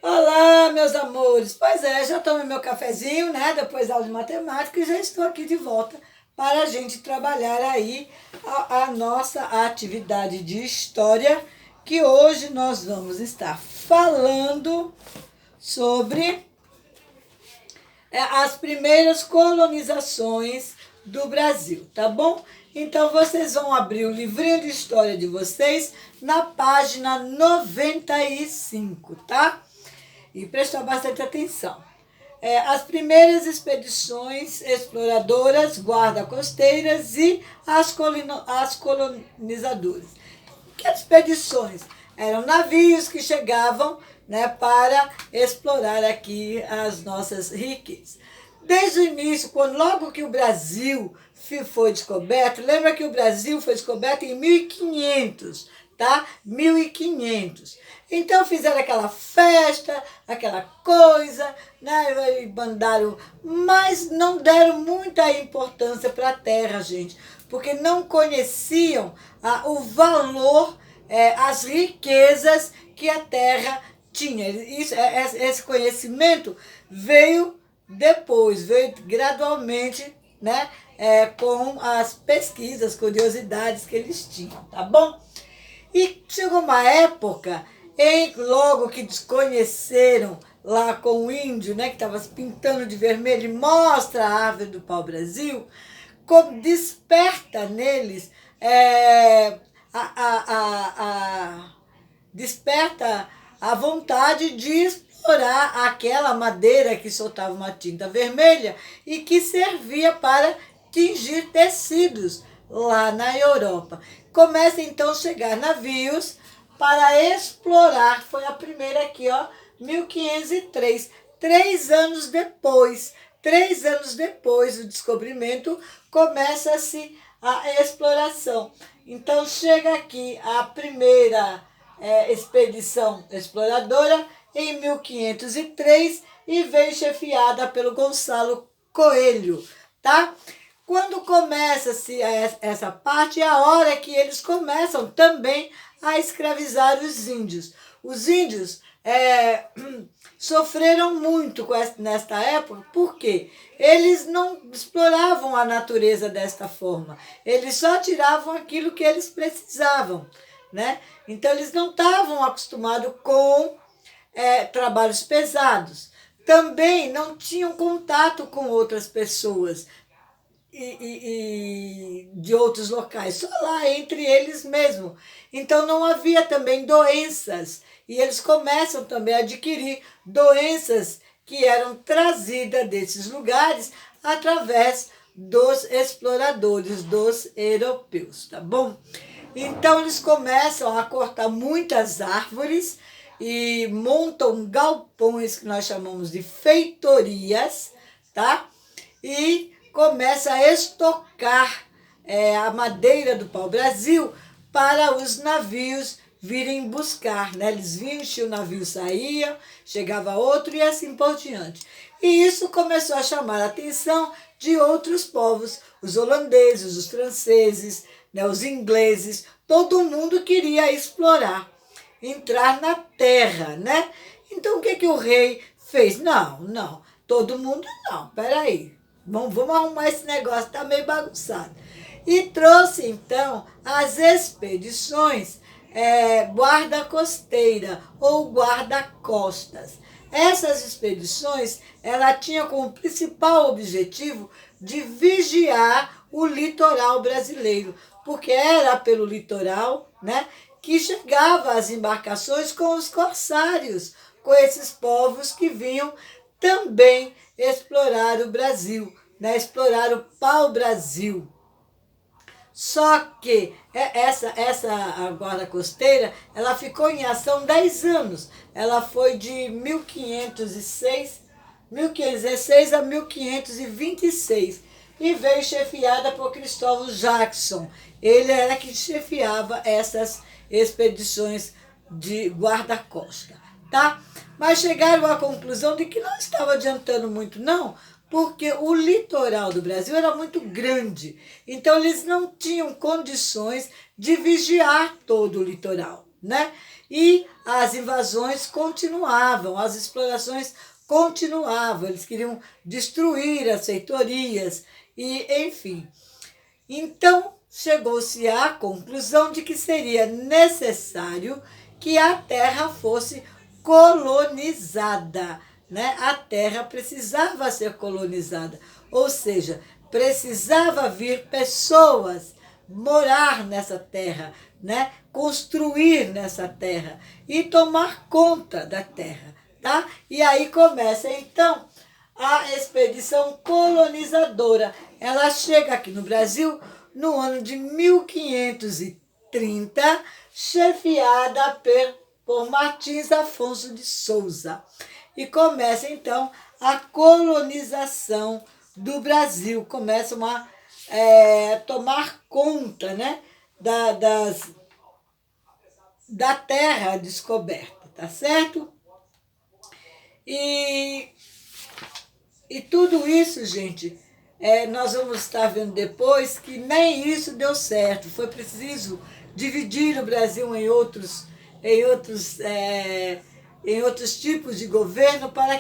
Olá, meus amores. Pois é, já tomei meu cafezinho, né? Depois da aula de matemática e já estou aqui de volta para a gente trabalhar aí a nossa atividade de história, que hoje nós vamos estar falando sobre as primeiras colonizações do Brasil, tá bom? Então vocês vão abrir o livrinho de história de vocês na página 95, tá? E prestar bastante atenção. As primeiras expedições exploradoras, guarda-costeiras e as colonizadoras. Que expedições? Eram navios que chegavam, né, para explorar aqui as nossas riquezas. Desde o início, logo que o Brasil foi descoberto, lembra que o Brasil foi descoberto em 1500, tá? 1500. Então fizeram aquela festa, aquela coisa, né? E mandaram, mas não deram muita importância para a terra, gente, porque não conheciam o valor, as riquezas que a terra tinha. Esse conhecimento veio depois, veio gradualmente, né? Com as pesquisas, curiosidades que eles tinham, tá bom? E chegou uma época, logo que desconheceram lá com o índio, né, que estava se pintando de vermelho, e mostra a árvore do pau-brasil, desperta neles, desperta a vontade de explorar aquela madeira que soltava uma tinta vermelha e que servia para tingir tecidos lá na Europa. Começa então a chegar navios para explorar. Foi a primeira aqui, ó, 1503. 3 anos depois do descobrimento, começa-se a exploração. Então chega aqui a primeira expedição exploradora em 1503 e veio chefiada pelo Gonçalo Coelho, tá? Quando começa-se essa parte, é a hora que eles começam também a escravizar os índios. Os índios sofreram muito nesta época, porque eles não exploravam a natureza desta forma. Eles só tiravam aquilo que eles precisavam, né? Então, eles não estavam acostumados com trabalhos pesados. Também não tinham contato com outras pessoas e de outros locais, só lá entre eles mesmo. Então não havia também doenças, e eles começam também a adquirir doenças que eram trazidas desses lugares através dos exploradores, dos europeus, tá bom? Então eles começam a cortar muitas árvores e montam galpões que nós chamamos de feitorias, tá? E começa a estocar a madeira do pau-brasil para os navios virem buscar, né? Eles vinham, enchiam o navio, saíam, chegava outro e assim por diante. E isso começou a chamar a atenção de outros povos, os holandeses, os franceses, né? Os ingleses, todo mundo queria explorar, entrar na terra, né? Então o que o rei fez? Não, todo mundo não, peraí. Vamos arrumar esse negócio, tá meio bagunçado. E trouxe, então, as expedições guarda-costeira ou guarda-costas. Essas expedições, ela tinha como principal objetivo de vigiar o litoral brasileiro, porque era pelo litoral, né, que chegava as embarcações com os corsários, com esses povos que vinham também explorar o Brasil, né? Explorar o pau-brasil. Só que essa guarda costeira, ela ficou em ação 10 anos. Ela foi de 1516 a 1526 e veio chefiada por Cristóvão Jackson. Ele era que chefiava essas expedições de guarda-costa, tá? Mas chegaram à conclusão de que não estava adiantando muito, não, porque o litoral do Brasil era muito grande. Então, eles não tinham condições de vigiar todo o litoral, né? E as invasões continuavam, as explorações continuavam, eles queriam destruir as feitorias e, enfim. Então, chegou-se à conclusão de que seria necessário que a terra fosse colonizada, né? A terra precisava ser colonizada, ou seja, precisava vir pessoas morar nessa terra, né? Construir nessa terra e tomar conta da terra, tá? E aí começa então a expedição colonizadora. Ela chega aqui no Brasil no ano de 1530, chefiada por Martins Afonso de Souza. E começa então a colonização do Brasil, começam a tomar conta, né, da terra descoberta, tá certo? E tudo isso, gente, nós vamos estar vendo depois que nem isso deu certo. Foi preciso dividir o Brasil em outros tipos de governo para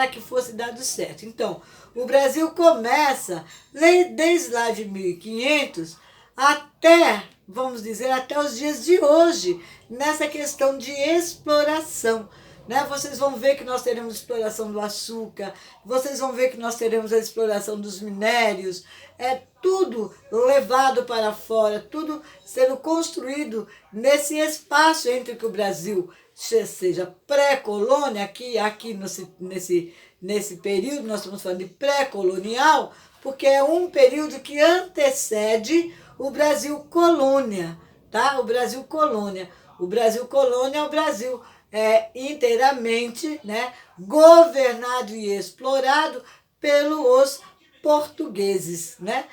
que fosse dado certo. Então, o Brasil começa, desde lá de 1500 até, vamos dizer, até os dias de hoje, nessa questão de exploração. Né? Vocês vão ver que nós teremos exploração do açúcar, vocês vão ver que nós teremos a exploração dos minérios, tudo levado para fora, tudo sendo construído nesse espaço entre que o Brasil seja pré-colônia, aqui nesse período, nós estamos falando de pré-colonial, porque é um período que antecede o Brasil colônia, tá? O Brasil colônia. O Brasil colônia é o Brasil inteiramente, né, governado e explorado pelos portugueses, né?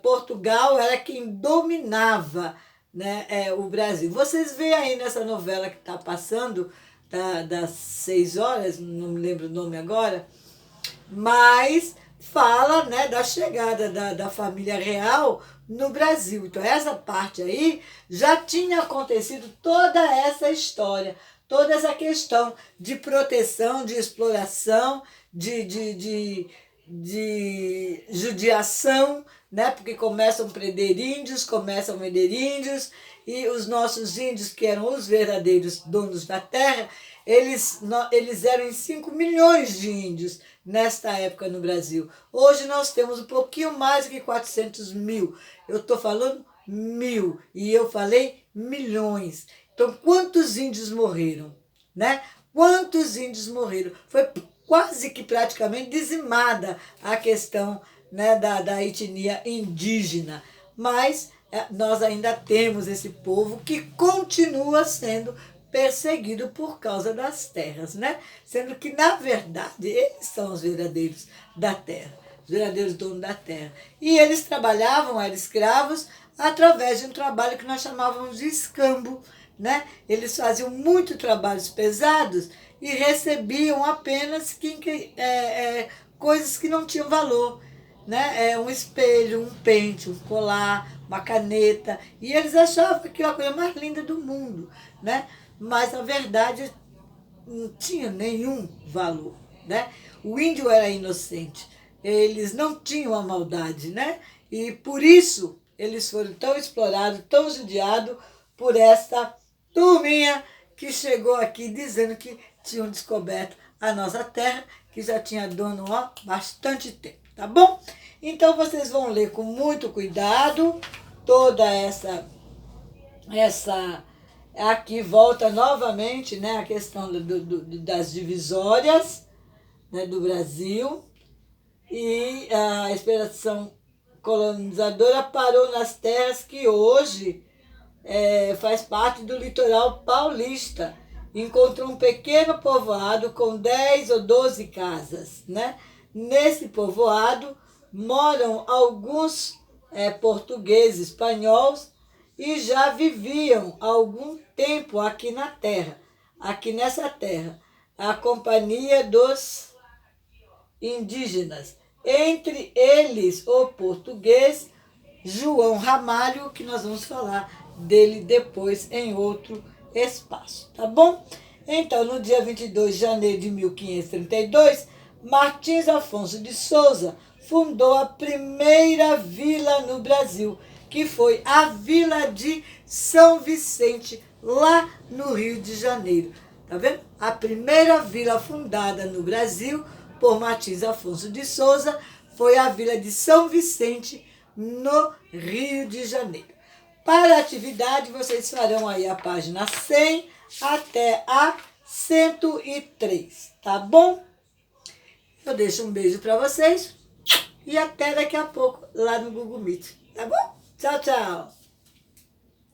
Portugal era quem dominava, né, o Brasil. Vocês veem aí nessa novela que está passando, das 6 horas, não me lembro o nome agora, mas fala, né, da chegada da família real no Brasil. Então, essa parte aí já tinha acontecido toda essa história, toda essa questão de proteção, de exploração, de judiação, né? Porque começam a prender índios, começam a vender índios, e os nossos índios, que eram os verdadeiros donos da terra, eles eram em 5 milhões de índios nesta época no Brasil. Hoje nós temos um pouquinho mais de 400 mil. Eu estou falando mil e eu falei milhões. Então, quantos índios morreram, né? Quantos índios morreram? Foi quase que praticamente dizimada a questão, né, da etnia indígena. Mas nós ainda temos esse povo que continua sendo perseguido por causa das terras, né? Sendo que, na verdade, eles são os verdadeiros da terra, os verdadeiros donos da terra. E eles trabalhavam, eram escravos, através de um trabalho que nós chamávamos de escambo, né? Eles faziam muito trabalhos pesados e recebiam apenas coisas que não tinham valor, né? Um espelho, um pente, um colar, uma caneta, e eles achavam aquilo a coisa mais linda do mundo, né? Mas na verdade não tinha nenhum valor, né? O índio era inocente, eles não tinham a maldade, né? E por isso eles foram tão explorados, tão judiados por essa turminha que chegou aqui dizendo que tinham descoberto a nossa terra, que já tinha dono há bastante tempo, tá bom? Então vocês vão ler com muito cuidado toda essa aqui volta novamente, né, a questão das divisórias, né, do Brasil, e a expedição colonizadora parou nas terras que hoje faz parte do litoral paulista. Encontrou um pequeno povoado com 10 ou 12 casas, né? Nesse povoado moram alguns portugueses, espanhóis, e já viviam há algum tempo aqui na terra, aqui nessa terra, a companhia dos indígenas. Entre eles, o português João Ramalho, que nós vamos falar dele depois em outro espaço, tá bom? Então, no dia 22 de janeiro de 1532, Martins Afonso de Souza fundou a primeira vila no Brasil, que foi a Vila de São Vicente, lá no Rio de Janeiro. Tá vendo? A primeira vila fundada no Brasil por Martins Afonso de Souza foi a Vila de São Vicente, no Rio de Janeiro. Para a atividade, vocês farão aí a página 100 até a 103, tá bom? Eu deixo um beijo para vocês e até daqui a pouco lá no Google Meet, tá bom? Tchau, tchau!